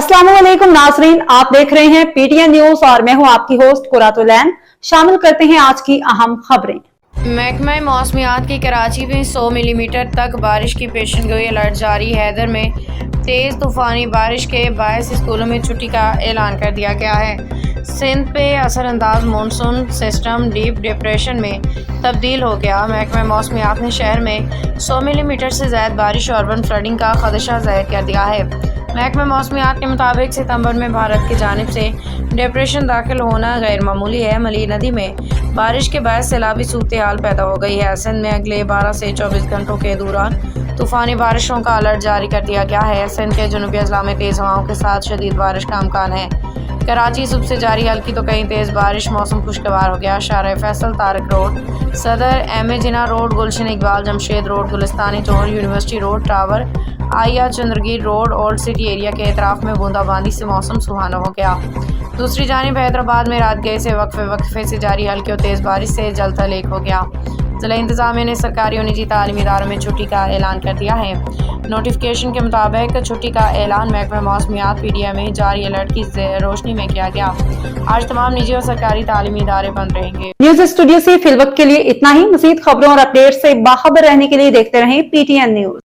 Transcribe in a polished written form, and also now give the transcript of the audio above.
अस्सलाम वालेकुम नाजरीन, आप देख रहे हैं पीटीएन न्यूज और मैं हूं आपकी होस्ट कुरातुलैन। शामिल करते हैं आज की अहम खबरें। महकमा मौसमियात की कराची में 100 मिलीमीटर तक बारिश की पेशनगोई अलर्ट जारी। हैदर में तेज़ तूफ़ानी बारिश के बायस स्कूलों में छुट्टी का ऐलान कर दिया गया है। सिंध पे असरअंदाज मानसून सिस्टम डीप डिप्रेशन में तब्दील हो गया। महकमा मौसमियात ने शहर में 100 मिलीमीटर से ज़्यादा बारिश और अर्बन फ्लडिंग का खदशा ज़ाहिर कर दिया है। महकमा मौसमियात के मुताबिक सितंबर में भारत की जानिब से डिप्रेशन दाखिल होना गैर मामूली है। मली नदी में बारिश के बाद सैलाबी सूरत हाल पैदा हो गई है। सिंध में अगले 12 से 24 घंटों के दौरान तूफ़ानी बारिशों का अलर्ट जारी कर दिया गया है। सिंध के जनूबी अजला में तेज़ हवाओं के साथ शदीद बारिश का इम्कान है। कराची सुबह से जारी हल्की तो कहीं तेज़ बारिश, मौसम खुशगवार हो गया। Shahrah Faisal, Tariq road, Saddar, M A Jinnah road, Gulshan Iqbal, Jamshed road, गुलिस्तानी चौर, यूनिवर्सिटी रोड, टावर, आया, Chundrigar road, old city area के एतराफ़ में बूंदाबांदी से मौसम सुहाना हो गया। दूसरी जानिब हैदराबाद में रात गए से वक्फे से जारी हल्की और तेज़ बारिश से जलथल एक हो गया। ज़िला इंतज़ामिया ने सरकारी और निजी तालीमी इदारों में छुट्टी का ऐलान कर दिया है। नोटिफिकेशन के मुताबिक छुट्टी का ऐलान महकमा मौसमियात पीडीएम में जारी अलर्ट की रोशनी में किया गया। आज तमाम निजी और सरकारी तालीमी इदारे बंद रहेंगे। न्यूज स्टूडियो से फिलवक्त के लिए इतना ही। मज़ीद खबरों और अपडेट से बाखबर रहने के लिए देखते रहें पीटीएन न्यूज।